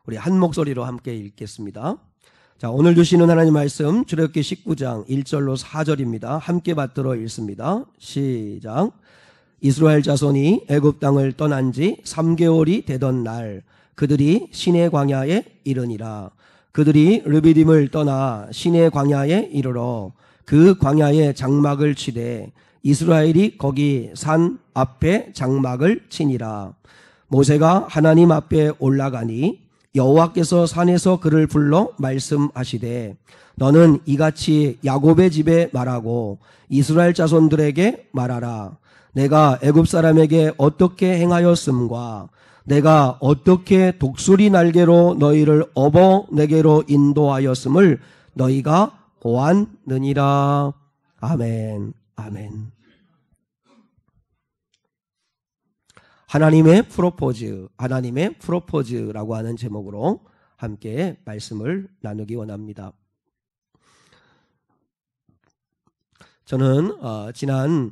우리 한 목소리로 함께 읽겠습니다. 자, 오늘 주시는 하나님 말씀 출애굽기 19장 1절로 4절입니다. 함께 받들어 읽습니다. 시작. 이스라엘 자손이 애굽 땅을 떠난 지 3개월이 되던 날 그들이 시내 광야에 이르니라. 그들이 르비딤을 떠나 시내 광야에 이르러 그 광야에 장막을 치되 이스라엘이 거기 산 앞에 장막을 치니라. 모세가 하나님 앞에 올라가니 여호와께서 산에서 그를 불러 말씀하시되 너는 이같이 야곱의 집에 말하고 이스라엘 자손들에게 말하라. 내가 애굽 사람에게 어떻게 행하였음과 내가 어떻게 독수리 날개로 너희를 업어 내게로 인도하였음을 너희가 보았느니라. 아멘. 아멘. 하나님의 프로포즈라고 하는 제목으로 함께 말씀을 나누기 원합니다. 저는 지난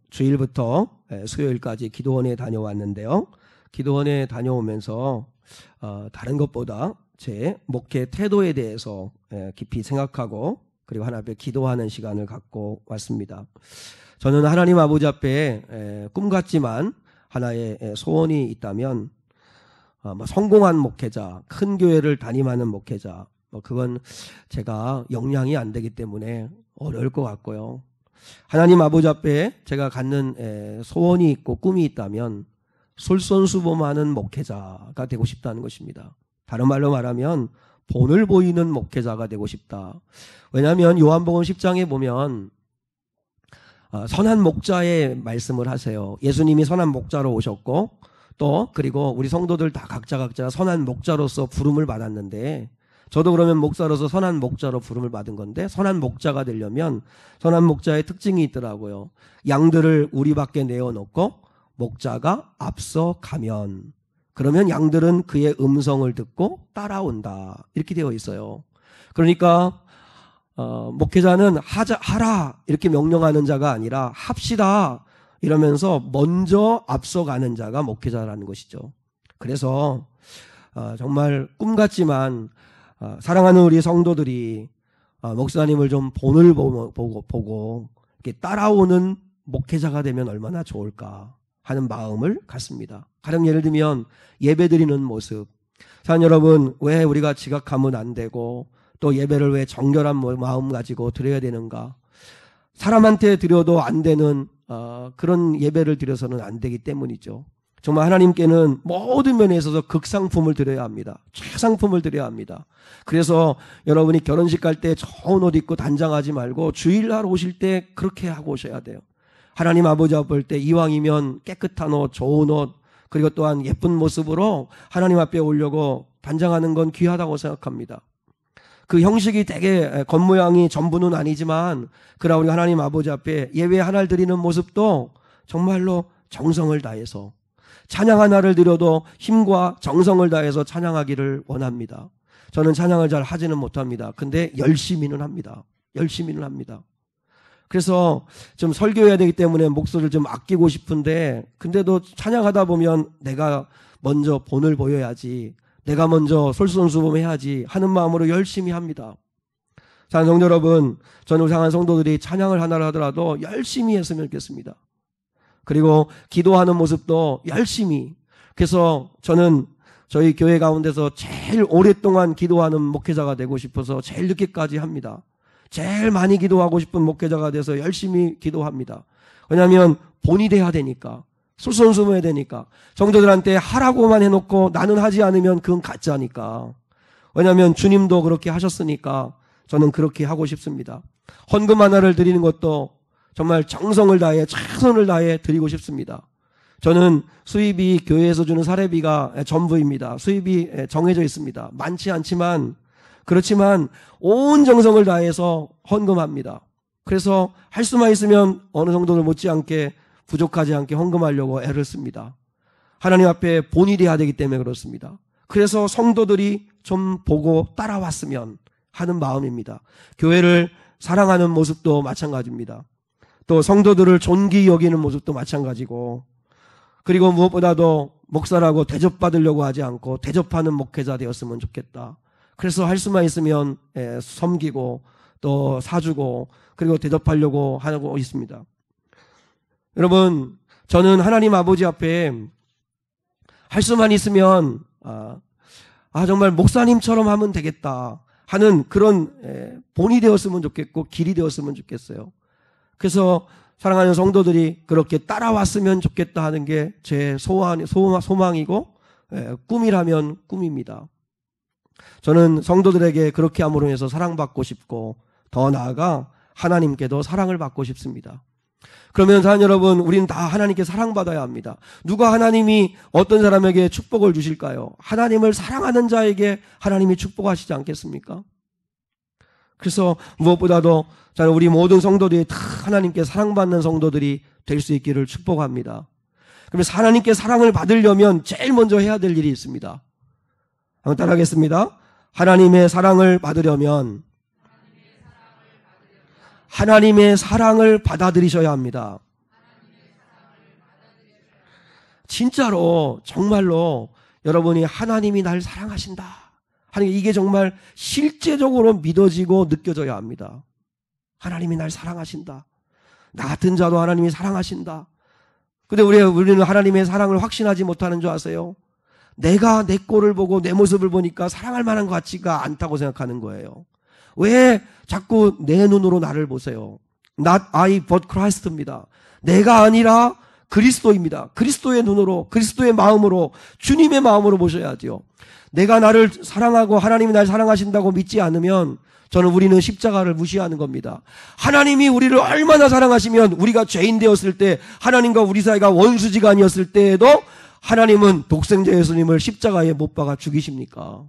주일부터 수요일까지 기도원에 다녀왔는데요. 기도원에 다녀오면서 다른 것보다 제 목회 태도에 대해서 깊이 생각하고 그리고 하나님 앞에 기도하는 시간을 갖고 왔습니다. 저는 하나님 아버지 앞에 꿈 같지만 하나의 소원이 있다면 성공한 목회자, 큰 교회를 담임하는 목회자, 그건 제가 역량이 안 되기 때문에 어려울 것 같고요. 하나님 아버지 앞에 제가 갖는 소원이 있고 꿈이 있다면 솔선수범하는 목회자가 되고 싶다는 것입니다. 다른 말로 말하면 본을 보이는 목회자가 되고 싶다. 왜냐하면 요한복음 10장에 보면 선한 목자의 말씀을 하세요. 예수님이 선한 목자로 오셨고 또 그리고 우리 성도들 다 각자 선한 목자로서 부름을 받았는데 저도 그러면 목사로서 선한 목자로 부름을 받은 건데 선한 목자가 되려면 선한 목자의 특징이 있더라고요. 양들을 우리 밖에 내어놓고 목자가 앞서 가면 그러면 양들은 그의 음성을 듣고 따라온다. 이렇게 되어 있어요. 그러니까 목회자는 하라 이렇게 명령하는 자가 아니라 합시다 이러면서 먼저 앞서가는 자가 목회자라는 것이죠. 그래서 정말 꿈 같지만 사랑하는 우리 성도들이 목사님을 좀 본을 보고 이렇게 따라오는 목회자가 되면 얼마나 좋을까 하는 마음을 갖습니다. 가령 예를 들면 예배드리는 모습. 사랑하는 여러분, 왜 우리가 지각하면 안 되고 또 예배를 왜 정결한 마음 가지고 드려야 되는가? 사람한테 드려도 안 되는 그런 예배를 드려서는 안 되기 때문이죠. 정말 하나님께는 모든 면에 있어서 극상품을 드려야 합니다. 최상품을 드려야 합니다. 그래서 여러분이 결혼식 갈 때 좋은 옷 입고 단장하지 말고 주일날 오실 때 그렇게 하고 오셔야 돼요. 하나님 아버지 앞에 볼 때 이왕이면 깨끗한 옷, 좋은 옷, 그리고 또한 예쁜 모습으로 하나님 앞에 오려고 단장하는 건 귀하다고 생각합니다. 그 형식이 되게 겉모양이 전부는 아니지만 그러나 우리 하나님 아버지 앞에 예배 하나를 드리는 모습도 정말로 정성을 다해서 찬양 하나를 드려도 힘과 정성을 다해서 찬양하기를 원합니다. 저는 찬양을 잘 하지는 못합니다. 근데 열심히는 합니다. 그래서 좀 설교해야 되기 때문에 목소리를 좀 아끼고 싶은데 근데도 찬양하다 보면 내가 먼저 본을 보여야지, 내가 먼저 솔선수범해야지 하는 마음으로 열심히 합니다. 사랑하는 성도 여러분, 저는 사랑하는 성도들이 찬양을 하나를 하더라도 열심히 했으면 좋겠습니다. 그리고 기도하는 모습도 열심히. 그래서 저는 저희 교회 가운데서 제일 오랫동안 기도하는 목회자가 되고 싶어서 제일 늦게까지 합니다. 제일 많이 기도하고 싶은 목회자가 돼서 열심히 기도합니다. 왜냐하면 본이 돼야 되니까, 솔선수범해야 되니까. 성도들한테 하라고만 해놓고 나는 하지 않으면 그건 가짜니까. 왜냐하면 주님도 그렇게 하셨으니까 저는 그렇게 하고 싶습니다. 헌금 하나를 드리는 것도 정말 정성을 다해 최선을 다해 드리고 싶습니다. 저는 수입이 교회에서 주는 사례비가 전부입니다. 수입이 정해져 있습니다. 많지 않지만 그렇지만 온 정성을 다해서 헌금합니다. 그래서 할 수만 있으면 어느 정도를 못지않게 부족하지 않게 헌금하려고 애를 씁니다. 하나님 앞에 본이 돼야 되기 때문에 그렇습니다. 그래서 성도들이 좀 보고 따라왔으면 하는 마음입니다. 교회를 사랑하는 모습도 마찬가지입니다. 또 성도들을 존귀 여기는 모습도 마찬가지고, 그리고 무엇보다도 목사라고 대접받으려고 하지 않고 대접하는 목회자 되었으면 좋겠다. 그래서 할 수만 있으면 섬기고 또 사주고 그리고 대접하려고 하고 있습니다. 여러분, 저는 하나님 아버지 앞에 할 수만 있으면 정말 목사님처럼 하면 되겠다 하는 그런 본이 되었으면 좋겠고 길이 되었으면 좋겠어요. 그래서 사랑하는 성도들이 그렇게 따라왔으면 좋겠다 하는 게 제 소망이고 꿈이라면 꿈입니다. 저는 성도들에게 그렇게 함으로 해서 사랑받고 싶고 더 나아가 하나님께도 사랑을 받고 싶습니다. 그러면 사랑하는 여러분, 우리는 다 하나님께 사랑받아야 합니다. 누가 하나님이 어떤 사람에게 축복을 주실까요? 하나님을 사랑하는 자에게 하나님이 축복하시지 않겠습니까? 그래서 무엇보다도 저는 우리 모든 성도들이 다 하나님께 사랑받는 성도들이 될 수 있기를 축복합니다. 그래서 하나님께 사랑을 받으려면 제일 먼저 해야 될 일이 있습니다. 한번 따라하겠습니다. 하나님의 사랑을 받으려면 하나님의 사랑을 받아들이셔야 합니다. 진짜로 정말로 여러분이 하나님이 날 사랑하신다 하는 게 이게 정말 실제적으로 믿어지고 느껴져야 합니다. 하나님이 날 사랑하신다. 나 같은 자도 하나님이 사랑하신다. 근데 우리는 하나님의 사랑을 확신하지 못하는 줄 아세요? 내가 내 꼴을 보고 내 모습을 보니까 사랑할 만한 것 같지가 않다고 생각하는 거예요. 왜 자꾸 내 눈으로 나를 보세요? Not I but Christ입니다. 내가 아니라 그리스도입니다. 그리스도의 눈으로, 그리스도의 마음으로, 주님의 마음으로 보셔야죠. 내가 나를 사랑하고 하나님이 날 사랑하신다고 믿지 않으면 우리는 십자가를 무시하는 겁니다. 하나님이 우리를 얼마나 사랑하시면 우리가 죄인 되었을 때 하나님과 우리 사이가 원수지간이었을 때에도 하나님은 독생자 예수님을 십자가에 못 박아 죽이십니까?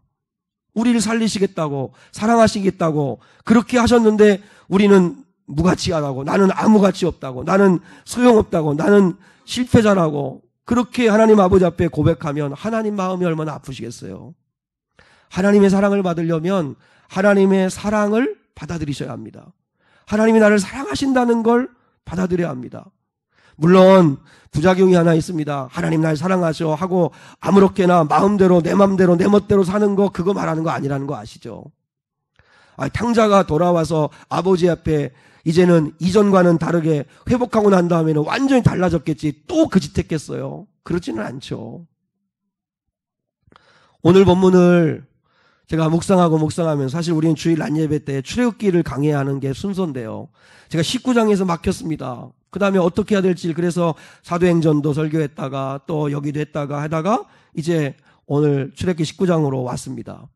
우리를 살리시겠다고 사랑하시겠다고 그렇게 하셨는데 우리는 무가치하다고 나는 아무 가치 없다고 나는 소용없다고 나는 실패자라고 그렇게 하나님 아버지 앞에 고백하면 하나님 마음이 얼마나 아프시겠어요. 하나님의 사랑을 받으려면 하나님의 사랑을 받아들이셔야 합니다. 하나님이 나를 사랑하신다는 걸 받아들여야 합니다. 물론 부작용이 하나 있습니다. 하나님 날 사랑하셔 하고 아무렇게나 마음대로 내 맘대로 내 멋대로 사는 거 그거 말하는 거 아니라는 거 아시죠? 탕자가 돌아와서 아버지 앞에 이제는 이전과는 다르게 회복하고 난 다음에는 완전히 달라졌겠지 또 그 짓 했겠어요? 그렇지는 않죠. 오늘 본문을 제가 묵상하면서 사실 우리는 주일 낮예배 때 출애굽기를 강해하는 게 순서인데요. 제가 19장에서 막혔습니다. 그 다음에 어떻게 해야 될지 그래서 사도행전도 설교했다가 또 여기도 했다가 하다가 이제 오늘 출애굽기 19장으로 왔습니다.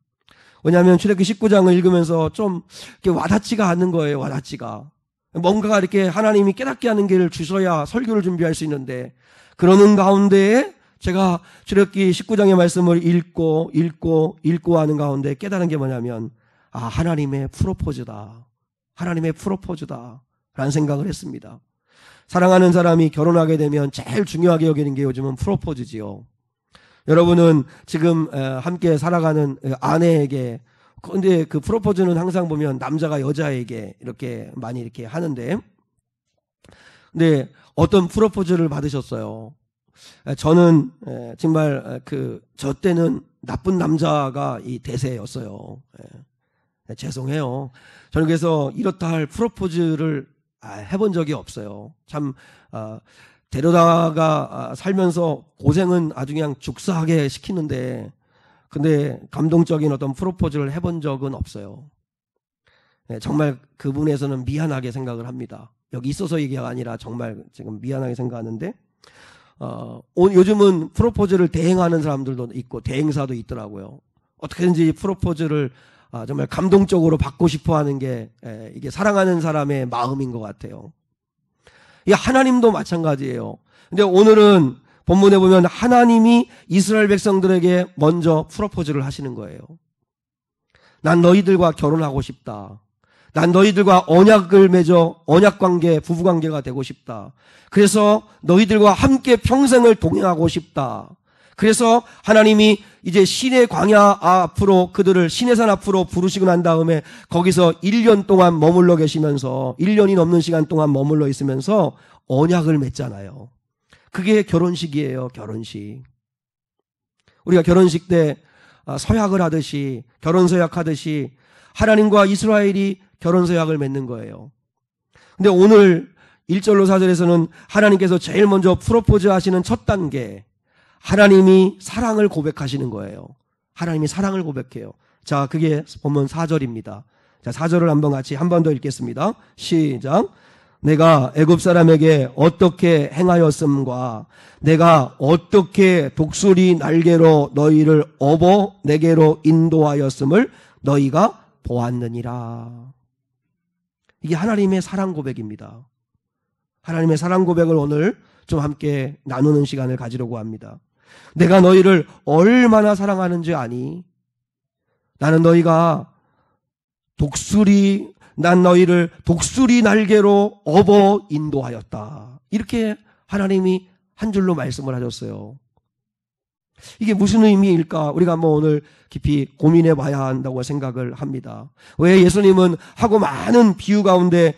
왜냐하면 출애굽기 19장을 읽으면서 좀 이렇게 와닿지가 않는 거예요. 와닿지가. 뭔가가 이렇게 하나님이 깨닫게 하는 길을 주셔야 설교를 준비할 수 있는데 그러는 가운데에 제가 출애굽기 19장의 말씀을 읽고 하는 가운데 깨달은 게 뭐냐면 하나님의 프로포즈다. 하나님의 프로포즈다 라는 생각을 했습니다. 사랑하는 사람이 결혼하게 되면 제일 중요하게 여기는 게 요즘은 프로포즈지요. 여러분은 지금 함께 살아가는 아내에게 근데 그 프로포즈는 항상 보면 남자가 여자에게 이렇게 많이 이렇게 하는데 근데 어떤 프로포즈를 받으셨어요? 저는 정말 저 때는 나쁜 남자가 이 대세였어요. 죄송해요. 저는 그래서 이렇다 할 프로포즈를 해본 적이 없어요. 참 데려다가 살면서 고생은 아주 그냥 죽사하게 시키는데 근데 감동적인 어떤 프로포즈를 해본 적은 없어요. 정말 그 부분에서는 미안하게 생각을 합니다. 여기 있어서 얘기가 아니라 정말 지금 미안하게 생각하는데 요즘은 프로포즈를 대행하는 사람들도 있고 대행사도 있더라고요. 어떻게든지 프로포즈를 정말 감동적으로 받고 싶어하는 게 이게 사랑하는 사람의 마음인 것 같아요. 이 하나님도 마찬가지예요. 근데 오늘은 본문에 보면 하나님이 이스라엘 백성들에게 먼저 프로포즈를 하시는 거예요. 난 너희들과 결혼하고 싶다. 난 너희들과 언약을 맺어 언약관계, 부부관계가 되고 싶다. 그래서 너희들과 함께 평생을 동행하고 싶다. 그래서 하나님이 이제 신의 광야 앞으로 그들을 신의 산 앞으로 부르시고 난 다음에 거기서 1년 동안 머물러 계시면서 1년이 넘는 시간 동안 머물러 있으면서 언약을 맺잖아요. 그게 결혼식이에요. 결혼식. 우리가 결혼식 때 서약을 하듯이, 결혼 서약하듯이 하나님과 이스라엘이 결혼 서약을 맺는 거예요. 근데 오늘 1절로 4절에서는 하나님께서 제일 먼저 프로포즈 하시는 첫 단계, 하나님이 사랑을 고백하시는 거예요. 하나님이 사랑을 고백해요. 자, 그게 보면 4절입니다. 자, 4절을 한번 같이 한 번 더 읽겠습니다. 시작. 내가 애굽 사람에게 어떻게 행하였음과 내가 어떻게 독수리 날개로 너희를 업어 내게로 인도하였음을 너희가 보았느니라. 이게 하나님의 사랑 고백입니다. 하나님의 사랑 고백을 오늘 좀 함께 나누는 시간을 가지려고 합니다. 내가 너희를 얼마나 사랑하는지 아니? 나는 난 너희를 독수리 날개로 업어 인도하였다. 이렇게 하나님이 한 줄로 말씀을 하셨어요. 이게 무슨 의미일까? 우리가 한번 오늘 깊이 고민해 봐야 한다고 생각을 합니다. 왜 예수님은 하고 많은 비유 가운데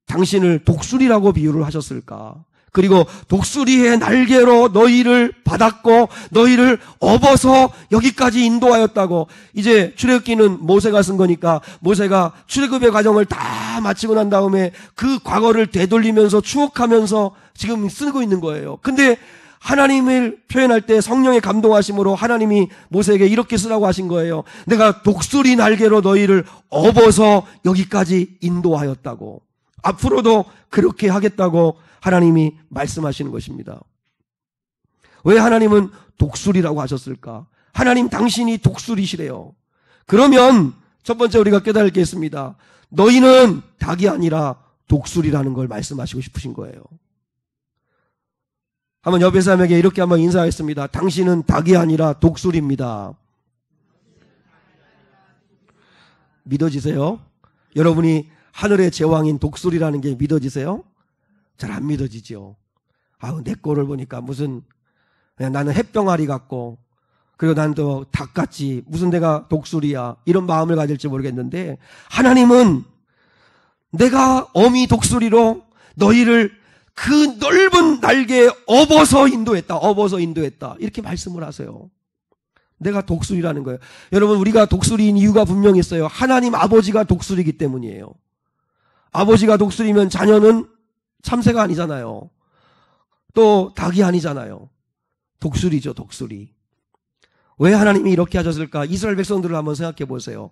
당신을 독수리라고 비유를 하셨을까? 그리고 독수리의 날개로 너희를 받았고 너희를 업어서 여기까지 인도하였다고. 이제 출애굽기는 모세가 쓴 거니까 모세가 출애굽의 과정을 다 마치고 난 다음에 그 과거를 되돌리면서 추억하면서 지금 쓰고 있는 거예요. 근데 하나님을 표현할 때 성령의 감동하심으로 하나님이 모세에게 이렇게 쓰라고 하신 거예요. 내가 독수리 날개로 너희를 업어서 여기까지 인도하였다고. 앞으로도 그렇게 하겠다고 하나님이 말씀하시는 것입니다. 왜 하나님은 독수리라고 하셨을까? 하나님 당신이 독수리시래요. 그러면 첫 번째 우리가 깨달을 게 있습니다. 너희는 닭이 아니라 독수리라는 걸 말씀하시고 싶으신 거예요. 한번 옆에 사람에게 이렇게 한번 인사하겠습니다. 당신은 닭이 아니라 독수리입니다. 믿어지세요? 여러분이 하늘의 제왕인 독수리라는 게 믿어지세요? 잘 안 믿어지죠. 내 꼴을 보니까 무슨, 나는 햇병아리 같고, 그리고 난 또 닭같이, 무슨 내가 독수리야, 이런 마음을 가질지 모르겠는데, 하나님은 내가 어미 독수리로 너희를 그 넓은 날개에 업어서 인도했다. 이렇게 말씀을 하세요. 내가 독수리라는 거예요. 여러분, 우리가 독수리인 이유가 분명히 있어요. 하나님 아버지가 독수리이기 때문이에요. 아버지가 독수리면 자녀는 참새가 아니잖아요. 또 닭이 아니잖아요. 독수리죠, 독수리. 왜 하나님이 이렇게 하셨을까? 이스라엘 백성들을 한번 생각해 보세요.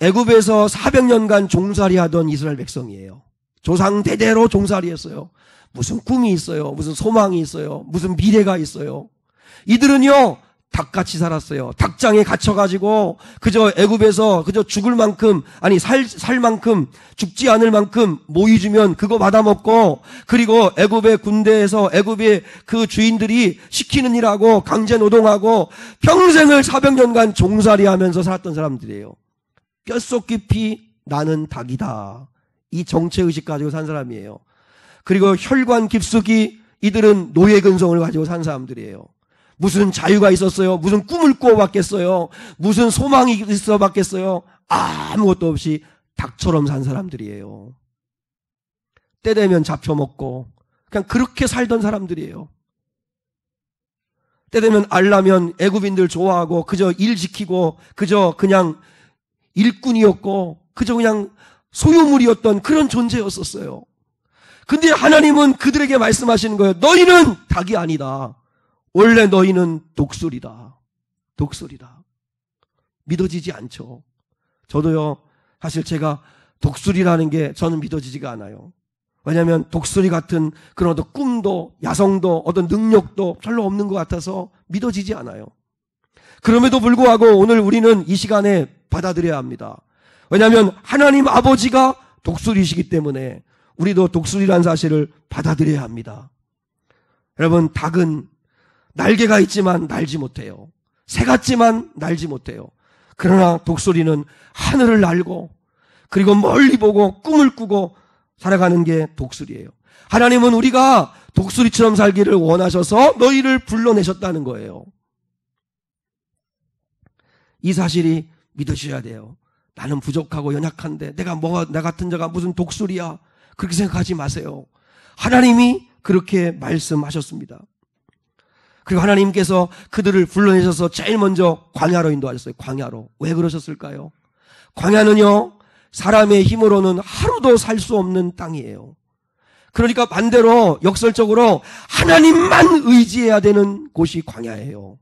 애굽에서 400년간 종살이하던 이스라엘 백성이에요. 조상 대대로 종살이했어요. 무슨 꿈이 있어요. 무슨 소망이 있어요. 무슨 미래가 있어요. 이들은요, 닭같이 살았어요. 닭장에 gat혀가지고 그저 애굽에서 그저 죽을 만큼, 아니 살 만큼, 죽지 않을 만큼 모이 주면 그거 받아먹고, 그리고 애굽의 군대에서 애굽의 그 주인들이 시키는 일하고 강제 노동하고 평생을 400년간 종살이하면서 살았던 사람들이에요. 뼛속 깊이 나는 닭이다, 이 정체의식 가지고 산 사람이에요. 그리고 혈관 깊숙이 이들은 노예 근성을 가지고 산 사람들이에요. 무슨 자유가 있었어요? 무슨 꿈을 꾸어봤겠어요? 무슨 소망이 있어봤겠어요? 아무것도 없이 닭처럼 산 사람들이에요. 때 되면 잡혀먹고 그냥 그렇게 살던 사람들이에요. 때 되면 알라면 애굽인들 좋아하고 그저 일 지키고 그저 그냥 일꾼이었고 그저 그냥 소유물이었던 그런 존재였었어요. 근데 하나님은 그들에게 말씀하시는 거예요. 너희는 닭이 아니다. 원래 너희는 독수리다. 독수리다. 믿어지지 않죠. 저도요, 사실 제가 독수리라는 게 저는 믿어지지가 않아요. 왜냐하면 독수리 같은 그런 어떤 꿈도 야성도 어떤 능력도 별로 없는 것 같아서 믿어지지 않아요. 그럼에도 불구하고 오늘 우리는 이 시간에 받아들여야 합니다. 왜냐하면 하나님 아버지가 독수리시기 때문에 우리도 독수리라는 사실을 받아들여야 합니다. 여러분, 닭은 날개가 있지만 날지 못해요. 새 같지만 날지 못해요. 그러나 독수리는 하늘을 날고 그리고 멀리 보고 꿈을 꾸고 살아가는 게 독수리예요. 하나님은 우리가 독수리처럼 살기를 원하셔서 너희를 불러내셨다는 거예요. 이 사실이 믿으셔야 돼요. 나는 부족하고 연약한데 나 같은 자가 무슨 독수리야, 그렇게 생각하지 마세요. 하나님이 그렇게 말씀하셨습니다. 그리고 하나님께서 그들을 불러내셔서 제일 먼저 광야로 인도하셨어요. 광야로. 왜 그러셨을까요? 광야는요, 사람의 힘으로는 하루도 살 수 없는 땅이에요. 그러니까 반대로 역설적으로 하나님만 의지해야 되는 곳이 광야예요.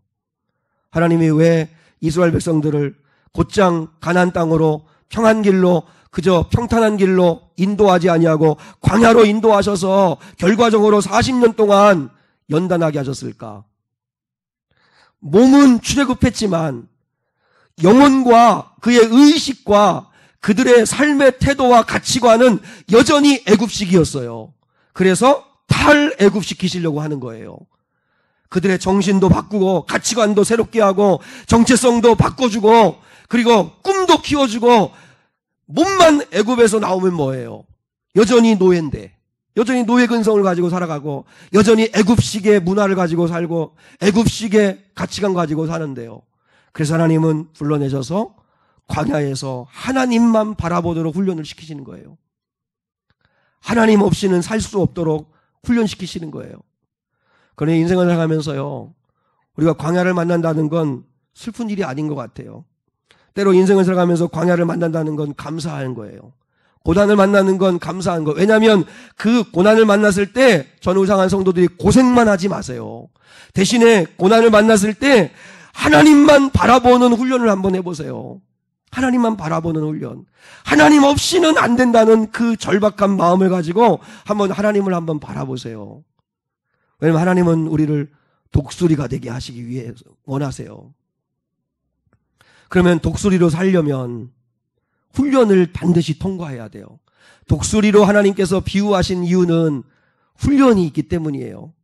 하나님이 왜 이스라엘 백성들을 곧장 가나안 땅으로 평안 길로, 그저 평탄한 길로 인도하지 아니하고 광야로 인도하셔서 결과적으로 40년 동안 연단하게 하셨을까? 몸은 출애굽했지만 영혼과 그의 의식과 그들의 삶의 태도와 가치관은 여전히 애굽식이었어요. 그래서 탈애굽시키시려고 하는 거예요. 그들의 정신도 바꾸고 가치관도 새롭게 하고 정체성도 바꿔주고 그리고 꿈도 키워주고, 몸만 애굽에서 나오면 뭐예요? 여전히 노예인데, 여전히 노예 근성을 가지고 살아가고 여전히 애굽식의 문화를 가지고 살고 애굽식의 가치관 가지고 사는데요. 그래서 하나님은 불러내셔서 광야에서 하나님만 바라보도록 훈련을 시키시는 거예요. 하나님 없이는 살 수 없도록 훈련시키시는 거예요. 그러니 인생을 살아가면서요, 우리가 광야를 만난다는 건 슬픈 일이 아닌 것 같아요. 때로 인생을 살아가면서 광야를 만난다는 건 감사한 거예요. 고난을 만나는 건 감사한 거. 왜냐하면 그 고난을 만났을 때 전우상한 성도들이 고생만 하지 마세요. 대신에 고난을 만났을 때 하나님만 바라보는 훈련을 한번 해보세요. 하나님만 바라보는 훈련. 하나님 없이는 안 된다는 그 절박한 마음을 가지고 하나님을 한번 바라보세요. 왜냐하면 하나님은 우리를 독수리가 되게 하시기 위해 원하세요. 그러면 독수리로 살려면 훈련을 반드시 통과해야 돼요. 독수리로 하나님께서 비유하신 이유는 훈련이 있기 때문이에요.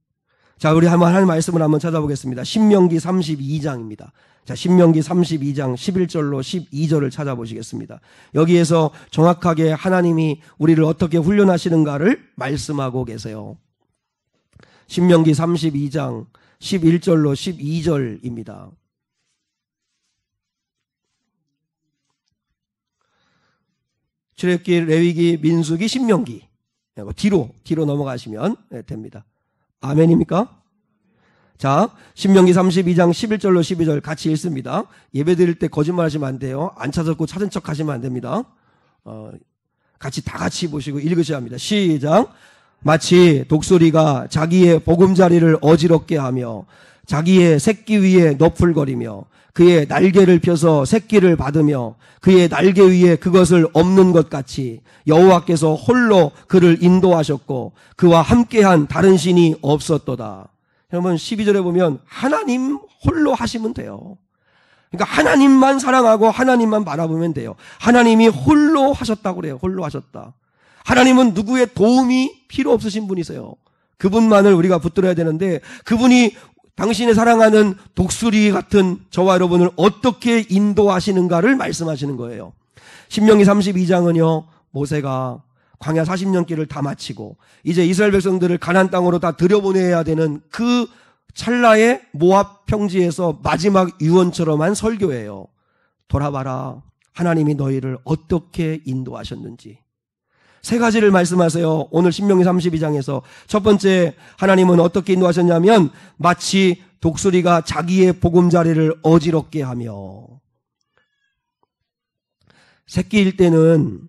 자, 우리 하나님 말씀을 한번 찾아보겠습니다. 신명기 32장입니다. 자, 신명기 32장 11절로 12절을 찾아보시겠습니다. 여기에서 정확하게 하나님이 우리를 어떻게 훈련하시는가를 말씀하고 계세요. 신명기 32장 11절로 12절입니다. 출애굽기, 레위기, 민수기, 신명기 뒤로 넘어가시면 됩니다. 아멘입니까? 자, 신명기 32장 11절로 12절 같이 읽습니다. 예배 드릴 때 거짓말하시면 안 돼요. 안 찾았고 찾은 척 하시면 안 됩니다. 다 같이 보시고 읽으셔야 합니다. 시작. 마치 독수리가 자기의 보금자리를 어지럽게 하며 자기의 새끼 위에 너풀거리며 그의 날개를 펴서 새끼를 받으며 그의 날개 위에 그것을 엎는 것 같이 여호와께서 홀로 그를 인도하셨고 그와 함께한 다른 신이 없었도다. 여러분 12절에 보면 하나님 홀로 하시면 돼요. 그러니까 하나님만 사랑하고 하나님만 바라보면 돼요. 하나님이 홀로 하셨다고 그래요. 홀로 하셨다. 하나님은 누구의 도움이 필요 없으신 분이세요. 그분만을 우리가 붙들어야 되는데 그분이 당신의 사랑하는 독수리 같은 저와 여러분을 어떻게 인도하시는가를 말씀하시는 거예요. 신명기 32장은요, 모세가 광야 40년 길을 다 마치고 이제 이스라엘 백성들을 가나안 땅으로 다 들여보내야 되는 그 찰나의 모압 평지에서 마지막 유언처럼 한 설교예요. 돌아봐라. 하나님이 너희를 어떻게 인도하셨는지. 세 가지를 말씀하세요. 오늘 신명기 32장에서 첫 번째, 하나님은 어떻게 인도하셨냐면 마치 독수리가 자기의 보금자리를 어지럽게 하며, 새끼일 때는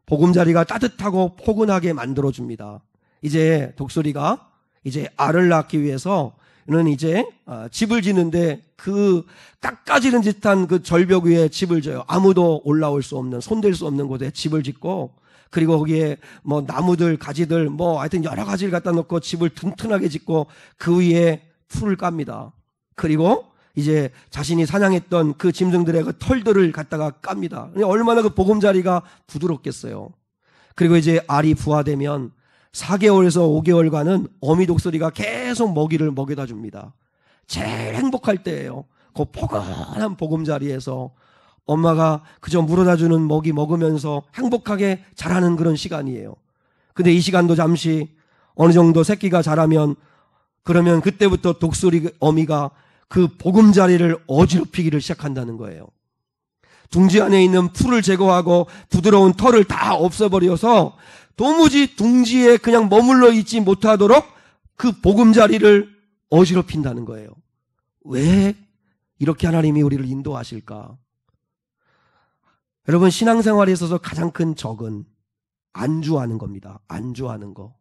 보금자리가 따뜻하고 포근하게 만들어줍니다. 이제 독수리가 이제 알을 낳기 위해서는 이제 집을 짓는데 그 깎아지는 듯한 그 절벽 위에 집을 져요. 아무도 올라올 수 없는, 손댈 수 없는 곳에 집을 짓고, 그리고 거기에 뭐 나무들, 가지들, 하여튼 여러 가지를 갖다 놓고 집을 튼튼하게 짓고 그 위에 풀을 깝니다. 그리고 이제 자신이 사냥했던 그 짐승들의 그 털들을 갖다가 깝니다. 얼마나 그 보금자리가 부드럽겠어요. 그리고 이제 알이 부화되면 4개월에서 5개월간은 어미 독수리가 계속 먹이를 먹여다 줍니다. 제일 행복할 때예요. 그 포근한 보금자리에서 엄마가 그저 물어다 주는 먹이 먹으면서 행복하게 자라는 그런 시간이에요. 근데 이 시간도 잠시 어느 정도 새끼가 자라면, 그러면 그때부터 독수리 어미가 그 보금자리를 어지럽히기를 시작한다는 거예요. 둥지 안에 있는 풀을 제거하고 부드러운 털을 다 없애버려서 도무지 둥지에 그냥 머물러 있지 못하도록 그 보금자리를 어지럽힌다는 거예요. 왜 이렇게 하나님이 우리를 인도하실까? 여러분, 신앙생활에 있어서 가장 큰 적은 안주하는 겁니다. 안주하는 거.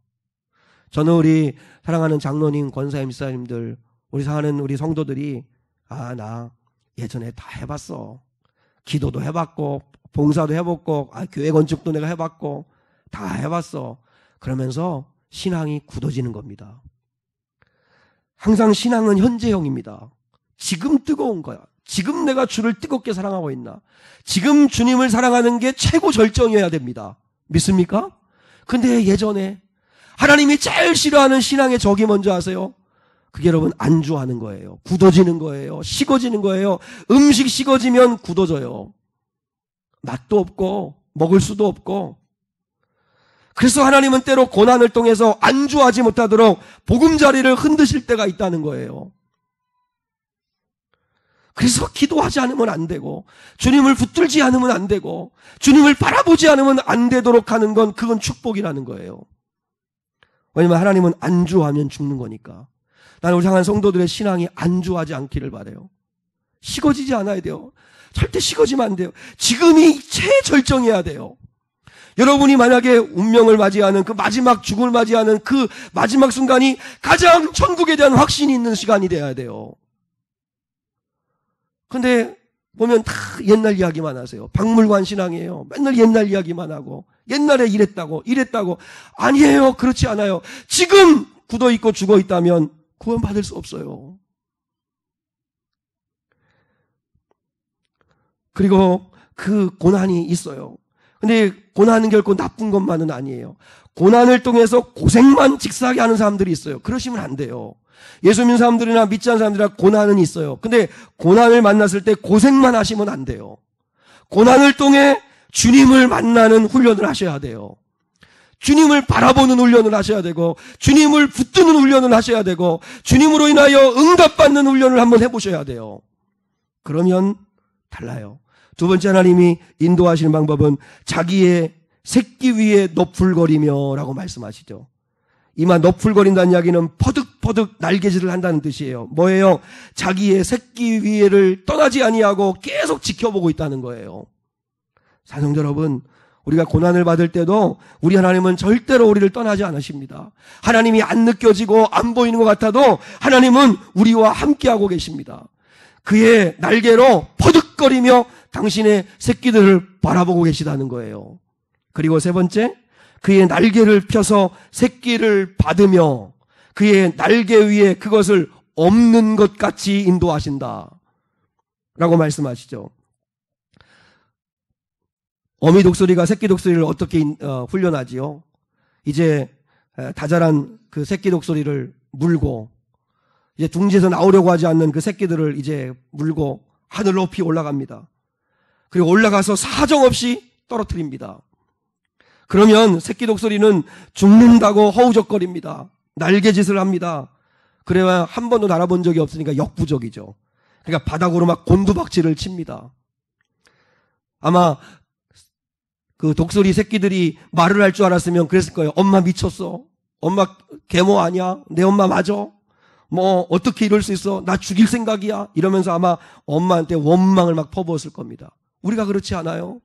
저는 우리 사랑하는 장로님, 권사님, 집사님들, 우리 사랑하는 우리 성도들이 나 예전에 다 해봤어. 기도도 해봤고 봉사도 해봤고 교회 건축도 내가 해봤고 다 해봤어. 그러면서 신앙이 굳어지는 겁니다. 항상 신앙은 현재형입니다. 지금 뜨거운 거야. 지금 내가 주를 뜨겁게 사랑하고 있나? 지금 주님을 사랑하는 게 최고 절정이어야 됩니다. 믿습니까? 근데 예전에 하나님이 제일 싫어하는 신앙의 적이 뭔지 아세요? 그게 여러분 안주하는 거예요. 굳어지는 거예요. 식어지는 거예요. 음식 식어지면 굳어져요. 맛도 없고 먹을 수도 없고. 그래서 하나님은 때로 고난을 통해서 안주하지 못하도록 보금자리를 흔드실 때가 있다는 거예요. 그래서 기도하지 않으면 안 되고 주님을 붙들지 않으면 안 되고 주님을 바라보지 않으면 안 되도록 하는 건 그건 축복이라는 거예요. 왜냐하면 하나님은 안주하면 죽는 거니까. 나는 우리 향한 성도들의 신앙이 안주하지 않기를 바라요. 식어지지 않아야 돼요. 절대 식어지면 안 돼요. 지금이 최절정해야 돼요. 여러분이 만약에 운명을 맞이하는 그 마지막 죽음을 맞이하는 그 마지막 순간이 가장 천국에 대한 확신이 있는 시간이 돼야 돼요. 근데 보면 다 옛날 이야기만 하세요. 박물관 신앙이에요. 맨날 옛날 이야기만 하고 옛날에 이랬다고 아니에요. 그렇지 않아요. 지금 굳어있고 죽어있다면 구원받을 수 없어요. 그리고 그 고난이 있어요. 근데 고난은 결코 나쁜 것만은 아니에요. 고난을 통해서 고생만 직사하게 하는 사람들이 있어요. 그러시면 안 돼요. 예수 믿는 사람들이나 믿지 않는 사람들이나 고난은 있어요. 근데 고난을 만났을 때 고생만 하시면 안 돼요. 고난을 통해 주님을 만나는 훈련을 하셔야 돼요. 주님을 바라보는 훈련을 하셔야 되고 주님을 붙드는 훈련을 하셔야 되고 주님으로 인하여 응답받는 훈련을 한번 해보셔야 돼요. 그러면 달라요. 두 번째 하나님이 인도하시는 방법은 자기의 새끼 위에 너풀거리며 라고 말씀하시죠. 이마 너풀거린다는 이야기는 퍼득퍼득 날개질을 한다는 뜻이에요. 뭐예요? 자기의 새끼 위에를 떠나지 아니하고 계속 지켜보고 있다는 거예요. 사랑하는 여러분, 우리가 고난을 받을 때도 우리 하나님은 절대로 우리를 떠나지 않으십니다. 하나님이 안 느껴지고 안 보이는 것 같아도 하나님은 우리와 함께하고 계십니다. 그의 날개로 퍼득거리며 당신의 새끼들을 바라보고 계시다는 거예요. 그리고 세 번째, 그의 날개를 펴서 새끼를 받으며 그의 날개 위에 그것을 없는 것 같이 인도하신다 라고 말씀하시죠. 어미 독수리가 새끼 독수리를 어떻게 훈련하지요? 이제 다 자란 그 새끼 독수리를 물고 이제 둥지에서 나오려고 하지 않는 그 새끼들을 이제 물고 하늘 높이 올라갑니다. 그리고 올라가서 사정없이 떨어뜨립니다. 그러면 새끼 독수리는 죽는다고 허우적거립니다. 날개짓을 합니다. 그래야 한 번도 날아본 적이 없으니까 역부족이죠. 그러니까 바닥으로 막 곤두박질을 칩니다. 아마 그 독수리 새끼들이 말을 할 줄 알았으면 그랬을 거예요. 엄마 미쳤어. 엄마 계모 아니야? 내 엄마 맞아? 뭐 어떻게 이럴 수 있어? 나 죽일 생각이야? 이러면서 아마 엄마한테 원망을 막 퍼부었을 겁니다. 우리가 그렇지 않아요?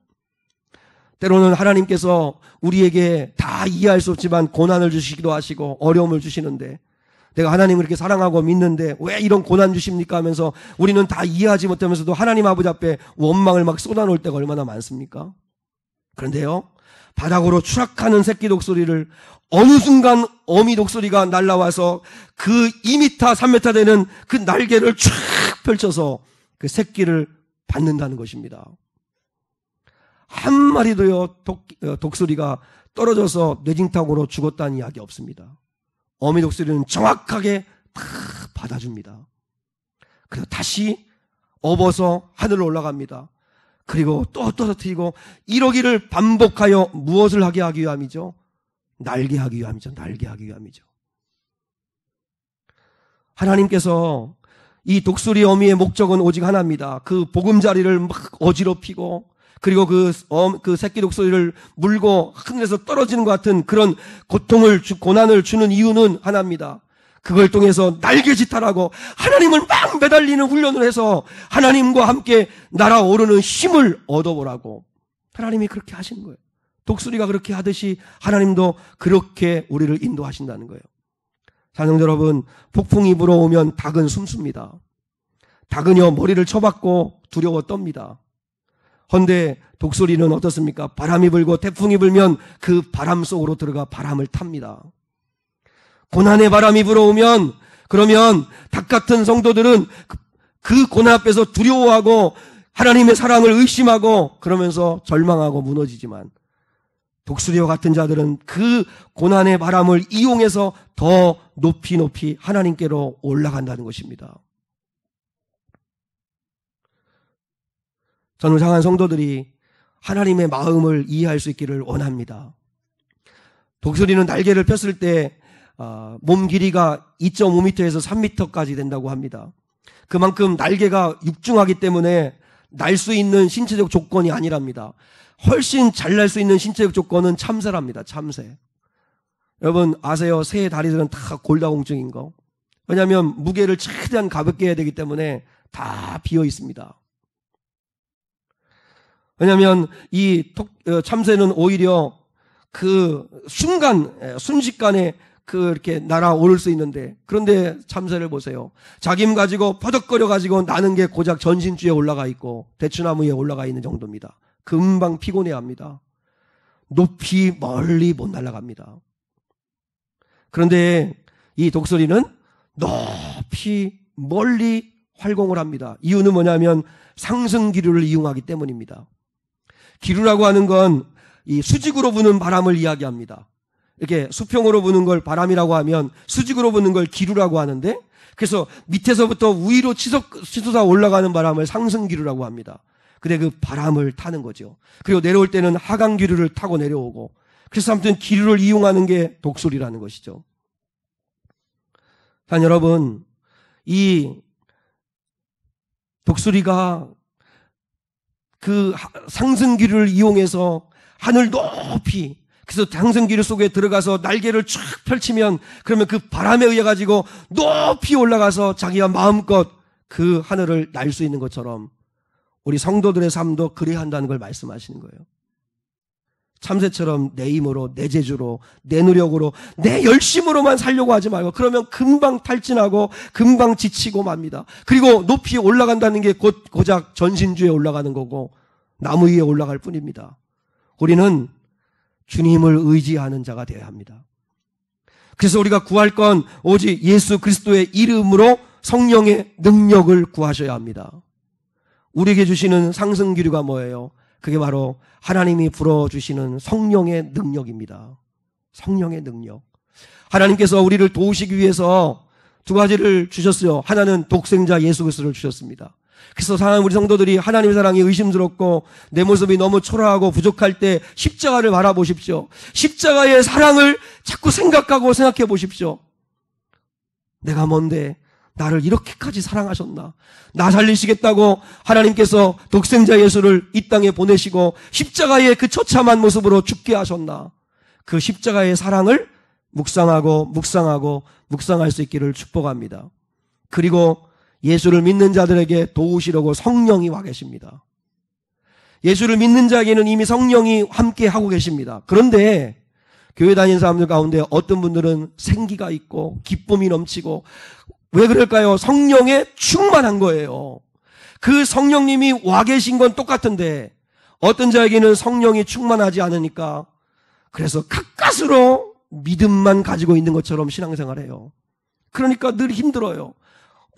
때로는 하나님께서 우리에게 다 이해할 수 없지만 고난을 주시기도 하시고 어려움을 주시는데 내가 하나님을 이렇게 사랑하고 믿는데 왜 이런 고난 주십니까 하면서 우리는 다 이해하지 못하면서도 하나님 아버지 앞에 원망을 막 쏟아놓을 때가 얼마나 많습니까? 그런데요, 바닥으로 추락하는 새끼 독수리를 어느 순간 어미 독수리가 날아와서 그 2m, 3m 되는 그 날개를 쫙 펼쳐서 그 새끼를 받는다는 것입니다. 한 마리도요 독수리가 떨어져서 뇌진탕으로 죽었다는 이야기 없습니다. 어미 독수리는 정확하게 다 받아줍니다. 그리고 다시 업어서 하늘로 올라갑니다. 그리고 또 떨어뜨리고 이러기를 반복하여 무엇을 하게 하기 위함이죠? 날게 하기 위함이죠. 날게 하기 위함이죠. 하나님께서 이 독수리 어미의 목적은 오직 하나입니다. 그 보금자리를 막 어지럽히고 그리고 그 새끼 독수리를 물고 하늘에서 떨어지는 것 같은 그런 고난을 주는 이유는 하나입니다. 그걸 통해서 날개짓하라고 하나님을 막 매달리는 훈련을 해서 하나님과 함께 날아오르는 힘을 얻어보라고 하나님이 그렇게 하신 거예요. 독수리가 그렇게 하듯이 하나님도 그렇게 우리를 인도하신다는 거예요. 사랑하는 여러분, 폭풍이 불어오면 닭은 숨습니다. 닭은요 머리를 쳐박고 두려워 떱니다. 헌데 독수리는 어떻습니까? 바람이 불고 태풍이 불면 그 바람 속으로 들어가 바람을 탑니다. 고난의 바람이 불어오면 그러면 닭 같은 성도들은 그 고난 앞에서 두려워하고 하나님의 사랑을 의심하고 그러면서 절망하고 무너지지만 독수리와 같은 자들은 그 고난의 바람을 이용해서 더 높이 높이 하나님께로 올라간다는 것입니다. 저는 사랑하는 성도들이 하나님의 마음을 이해할 수 있기를 원합니다. 독수리는 날개를 폈을 때 몸 길이가 2.5m에서 3m까지 된다고 합니다. 그만큼 날개가 육중하기 때문에 날 수 있는 신체적 조건이 아니랍니다. 훨씬 잘 날 수 있는 신체적 조건은 참새랍니다. 참새. 여러분 아세요? 새의 다리들은 다 골다공증인 거. 왜냐하면 무게를 최대한 가볍게 해야 되기 때문에 다 비어 있습니다. 왜냐하면 이 참새는 오히려 그 순식간에 그렇게 날아오를 수 있는데, 그런데 참새를 보세요. 자기 힘 가지고 퍼덕거려 가지고 나는 게 고작 전신주에 올라가 있고 대추나무 위에 올라가 있는 정도입니다. 금방 피곤해 합니다. 높이 멀리 못 날아갑니다. 그런데 이 독수리는 높이 멀리 활공을 합니다. 이유는 뭐냐면 상승 기류를 이용하기 때문입니다. 기류라고 하는 건 이 수직으로 부는 바람을 이야기합니다. 이렇게 수평으로 부는 걸 바람이라고 하면 수직으로 부는 걸 기류라고 하는데, 그래서 밑에서부터 위로 치솟아 올라가는 바람을 상승 기류라고 합니다. 근데 그 바람을 타는 거죠. 그리고 내려올 때는 하강 기류를 타고 내려오고, 그래서 아무튼 기류를 이용하는 게 독수리라는 것이죠. 단 여러분, 이 독수리가 그 상승 기류를 이용해서 하늘 높이, 그래서 상승 기류 속에 들어가서 날개를 쫙 펼치면 그러면 그 바람에 의해 가지고 높이 올라가서 자기가 마음껏 그 하늘을 날 수 있는 것처럼 우리 성도들의 삶도 그래야 한다는 걸 말씀하시는 거예요. 참새처럼 내 힘으로, 내 재주로, 내 노력으로, 내 열심으로만 살려고 하지 말고, 그러면 금방 탈진하고 금방 지치고 맙니다. 그리고 높이 올라간다는 게 고작 전신주에 올라가는 거고 나무 위에 올라갈 뿐입니다. 우리는 주님을 의지하는 자가 되어야 합니다. 그래서 우리가 구할 건 오직 예수 그리스도의 이름으로 성령의 능력을 구하셔야 합니다. 우리에게 주시는 상승 기류가 뭐예요? 그게 바로 하나님이 불어주시는 성령의 능력입니다. 성령의 능력. 하나님께서 우리를 도우시기 위해서 두 가지를 주셨어요. 하나는 독생자 예수 그리스도를 주셨습니다. 그래서 사랑하는 우리 성도들이 하나님의 사랑이 의심스럽고 내 모습이 너무 초라하고 부족할 때 십자가를 바라보십시오. 십자가의 사랑을 자꾸 생각해 보십시오. 내가 뭔데 나를 이렇게까지 사랑하셨나? 나 살리시겠다고 하나님께서 독생자 예수를 이 땅에 보내시고 십자가의 그 처참한 모습으로 죽게 하셨나? 그 십자가의 사랑을 묵상할 수 있기를 축복합니다. 그리고 예수를 믿는 자들에게 도우시려고 성령이 와 계십니다. 예수를 믿는 자에게는 이미 성령이 함께 하고 계십니다. 그런데 교회 다니는 사람들 가운데 어떤 분들은 생기가 있고 기쁨이 넘치고, 왜 그럴까요? 성령에 충만한 거예요. 그 성령님이 와 계신 건 똑같은데 어떤 자에게는 성령이 충만하지 않으니까 그래서 가까스로 믿음만 가지고 있는 것처럼 신앙생활해요. 그러니까 늘 힘들어요.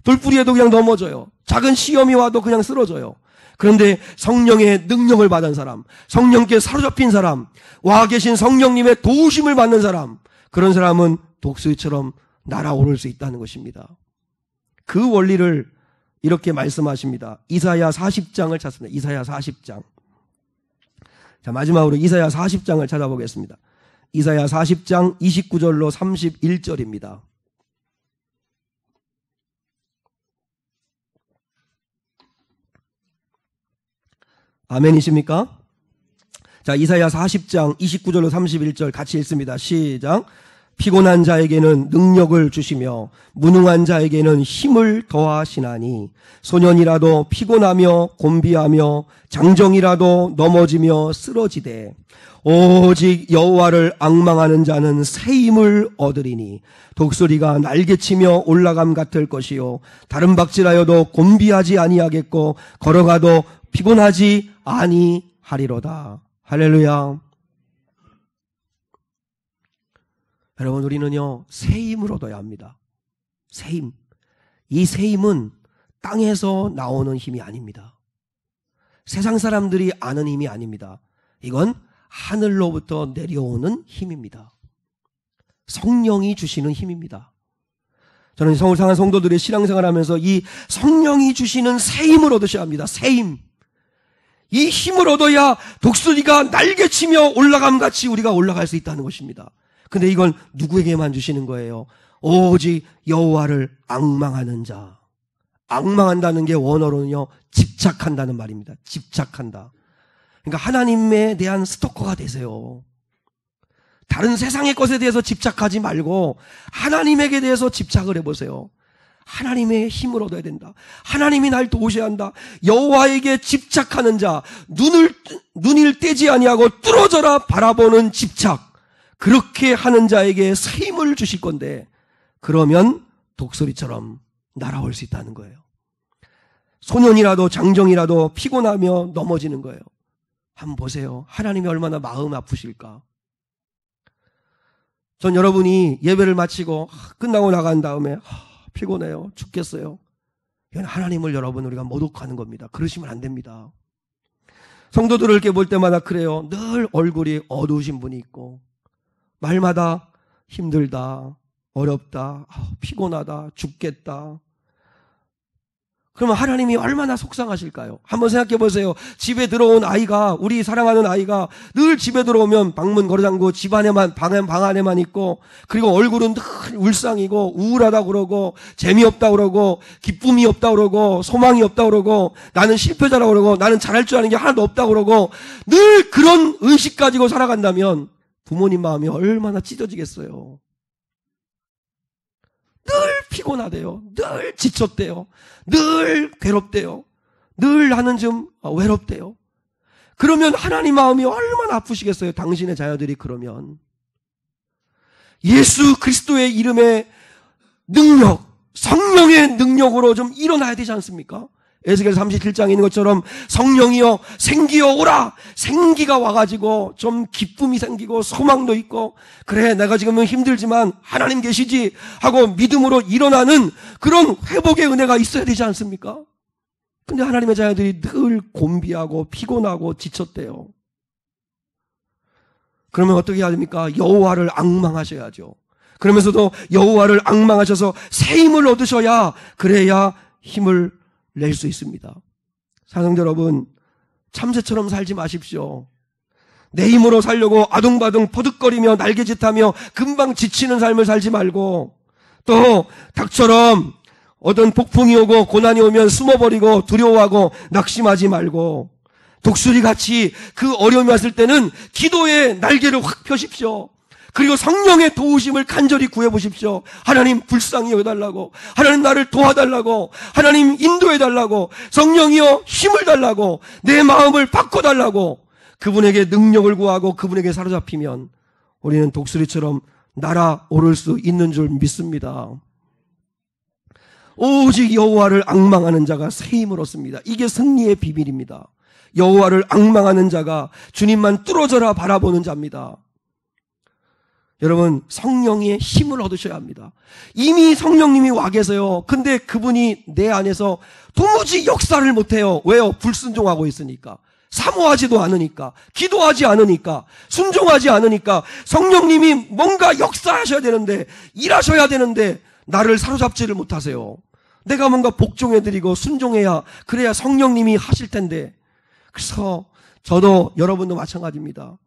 돌부리에도 그냥 넘어져요. 작은 시험이 와도 그냥 쓰러져요. 그런데 성령의 능력을 받은 사람, 성령께 사로잡힌 사람, 와 계신 성령님의 도우심을 받는 사람, 그런 사람은 독수리처럼 날아오를 수 있다는 것입니다. 그 원리를 이렇게 말씀하십니다. 이사야 40장을 찾습니다. 이사야 40장. 자, 마지막으로 이사야 40장을 찾아보겠습니다. 이사야 40장 29절로 31절입니다. 아멘이십니까? 자, 이사야 40장 29절로 31절 같이 읽습니다. 시작. 피곤한 자에게는 능력을 주시며 무능한 자에게는 힘을 더하시나니 소년이라도 피곤하며 곤비하며 장정이라도 넘어지며 쓰러지되 오직 여호와를 앙망하는 자는 새 힘을 얻으리니 독수리가 날개치며 올라감 같을 것이요 다른 박질하여도 곤비하지 아니하겠고 걸어가도 피곤하지 아니하리로다. 할렐루야. 여러분, 우리는요 새 힘을 얻어야 합니다. 새 힘. 이 새 힘은 땅에서 나오는 힘이 아닙니다. 세상 사람들이 아는 힘이 아닙니다. 이건 하늘로부터 내려오는 힘입니다. 성령이 주시는 힘입니다. 저는 성을 향한 성도들의 신앙생활하면서 이 성령이 주시는 새 힘을 얻으셔야 합니다. 새 힘. 이 힘을 얻어야 독수리가 날개치며 올라감같이 우리가 올라갈 수 있다는 것입니다. 근데 이건 누구에게만 주시는 거예요? 오직 여호와를 앙망하는 자. 앙망한다는 게 원어로는요 집착한다는 말입니다. 집착한다. 그러니까 하나님에 대한 스토커가 되세요. 다른 세상의 것에 대해서 집착하지 말고 하나님에게 대해서 집착을 해보세요. 하나님의 힘을 얻어야 된다. 하나님이 날 도우셔야 한다. 여호와에게 집착하는 자, 눈을 떼지 아니하고 뚫어져라 바라보는 집착. 그렇게 하는 자에게 새 힘을 주실 건데 그러면 독수리처럼 날아올 수 있다는 거예요. 소년이라도 장정이라도 피곤하며 넘어지는 거예요. 한번 보세요. 하나님이 얼마나 마음 아프실까. 전 여러분이 예배를 마치고 끝나고 나간 다음에 피곤해요. 죽겠어요. 이건 하나님을 여러분 우리가 모독하는 겁니다. 그러시면 안 됩니다. 성도들을 이렇게 볼 때마다 그래요. 늘 얼굴이 어두우신 분이 있고 말마다 힘들다, 어렵다, 피곤하다, 죽겠다. 그러면 하나님이 얼마나 속상하실까요? 한번 생각해 보세요. 집에 들어온 아이가, 우리 사랑하는 아이가 늘 집에 들어오면 방문 걸어잠그고 집 안에만, 방 안에만 있고, 그리고 얼굴은 늘 울상이고, 우울하다 그러고, 재미없다 그러고, 기쁨이 없다 그러고, 소망이 없다 그러고, 나는 실패자라 그러고, 나는 잘할 줄 아는 게 하나도 없다 그러고, 늘 그런 의식 가지고 살아간다면 부모님 마음이 얼마나 찢어지겠어요. 늘 피곤하대요. 늘 지쳤대요. 늘 괴롭대요. 늘 나는 좀 외롭대요. 그러면 하나님 마음이 얼마나 아프시겠어요. 당신의 자녀들이 그러면. 예수 그리스도의 이름의 능력, 성령의 능력으로 좀 일어나야 되지 않습니까? 에스겔 37장에 있는 것처럼 성령이여 생기여 오라. 생기가 와가지고 좀 기쁨이 생기고 소망도 있고, 그래 내가 지금은 힘들지만 하나님 계시지 하고 믿음으로 일어나는 그런 회복의 은혜가 있어야 되지 않습니까? 근데 하나님의 자녀들이 늘 곤비하고 피곤하고 지쳤대요. 그러면 어떻게 해야 됩니까? 여호와를 앙망하셔야죠. 그러면서도 여호와를 앙망하셔서 새 힘을 얻으셔야, 그래야 힘을 낼 수 있습니다. 사랑하는 여러분, 참새처럼 살지 마십시오. 내 힘으로 살려고 아둥바둥 퍼득거리며 날개짓하며 금방 지치는 삶을 살지 말고, 또 닭처럼 어떤 폭풍이 오고 고난이 오면 숨어버리고 두려워하고 낙심하지 말고, 독수리같이 그 어려움이 왔을 때는 기도의 날개를 확 펴십시오. 그리고 성령의 도우심을 간절히 구해보십시오. 하나님 불쌍히 여겨달라고, 하나님 나를 도와달라고, 하나님 인도해달라고, 성령이여 힘을 달라고, 내 마음을 바꿔달라고 그분에게 능력을 구하고 그분에게 사로잡히면 우리는 독수리처럼 날아오를 수 있는 줄 믿습니다. 오직 여호와를 앙망하는 자가 새 힘을 얻습니다. 이게 승리의 비밀입니다. 여호와를 앙망하는 자가 주님만 뚫어져라 바라보는 자입니다. 여러분, 성령의 힘을 얻으셔야 합니다. 이미 성령님이 와 계세요. 근데 그분이 내 안에서 도무지 역사를 못해요. 왜요? 불순종하고 있으니까. 사모하지도 않으니까, 기도하지 않으니까, 순종하지 않으니까. 성령님이 뭔가 역사하셔야 되는데, 일하셔야 되는데 나를 사로잡지를 못하세요. 내가 뭔가 복종해드리고 순종해야, 그래야 성령님이 하실 텐데. 그래서 저도 여러분도 마찬가지입니다.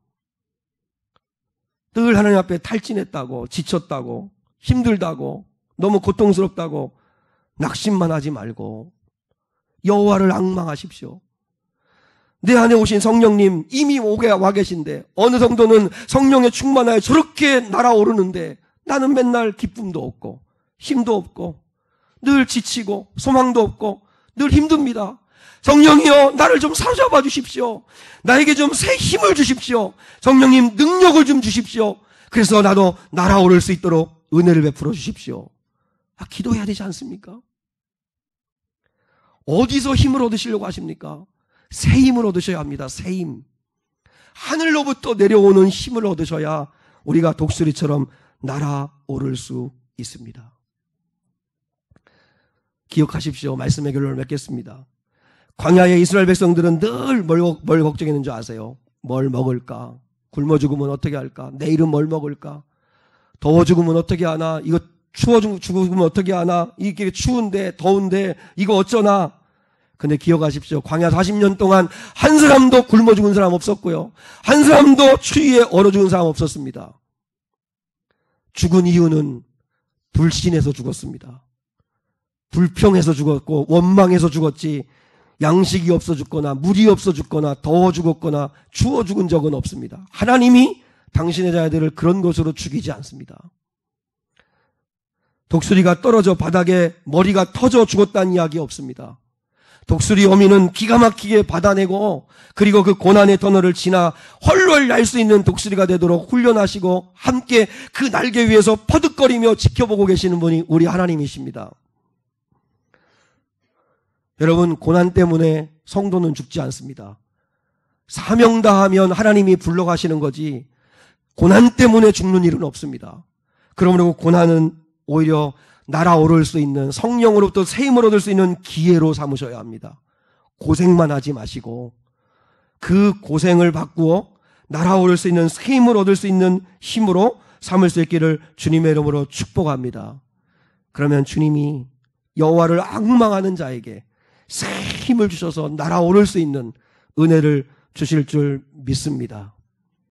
늘 하나님 앞에 탈진했다고, 지쳤다고, 힘들다고, 너무 고통스럽다고 낙심만 하지 말고 여호와를 앙망하십시오. 내 안에 오신 성령님 이미 오게 와 계신데, 어느 정도는 성령에 충만하여 저렇게 날아오르는데 나는 맨날 기쁨도 없고 힘도 없고 늘 지치고 소망도 없고 늘 힘듭니다. 성령이여, 나를 좀 사로잡아 주십시오. 나에게 좀 새 힘을 주십시오. 성령님, 능력을 좀 주십시오. 그래서 나도 날아오를 수 있도록 은혜를 베풀어 주십시오. 기도해야 되지 않습니까? 어디서 힘을 얻으시려고 하십니까? 새 힘을 얻으셔야 합니다. 새 힘. 하늘로부터 내려오는 힘을 얻으셔야 우리가 독수리처럼 날아오를 수 있습니다. 기억하십시오. 말씀의 결론을 맺겠습니다. 광야의 이스라엘 백성들은 늘 뭘 걱정했는 줄 아세요? 뭘 먹을까? 굶어 죽으면 어떻게 할까? 내일은 뭘 먹을까? 더워 죽으면 어떻게 하나? 이거 추워 죽으면 어떻게 하나? 이게 추운데 더운데 이거 어쩌나? 근데 기억하십시오. 광야 40년 동안 한 사람도 굶어 죽은 사람 없었고요. 한 사람도 추위에 얼어 죽은 사람 없었습니다. 죽은 이유는 불신해서 죽었습니다. 불평해서 죽었고 원망해서 죽었지, 양식이 없어 죽거나 물이 없어 죽거나 더워 죽었거나 추워 죽은 적은 없습니다. 하나님이 당신의 자녀들을 그런 것으로 죽이지 않습니다. 독수리가 떨어져 바닥에 머리가 터져 죽었다는 이야기 없습니다. 독수리 어미는 기가 막히게 받아내고, 그리고 그 고난의 터널을 지나 헐헐 날 수 있는 독수리가 되도록 훈련하시고 함께 그 날개 위에서 퍼득거리며 지켜보고 계시는 분이 우리 하나님이십니다. 여러분, 고난 때문에 성도는 죽지 않습니다. 사명 다하면 하나님이 불러가시는 거지 고난 때문에 죽는 일은 없습니다. 그러므로 고난은 오히려 날아오를 수 있는, 성령으로부터 새 힘을 얻을 수 있는 기회로 삼으셔야 합니다. 고생만 하지 마시고 그 고생을 바꾸어 날아오를 수 있는 새 힘을 얻을 수 있는 힘으로 삼을 수 있기를 주님의 이름으로 축복합니다. 그러면 주님이 여호와를 앙망하는 자에게 새 힘을 주셔서 날아오를 수 있는 은혜를 주실 줄 믿습니다.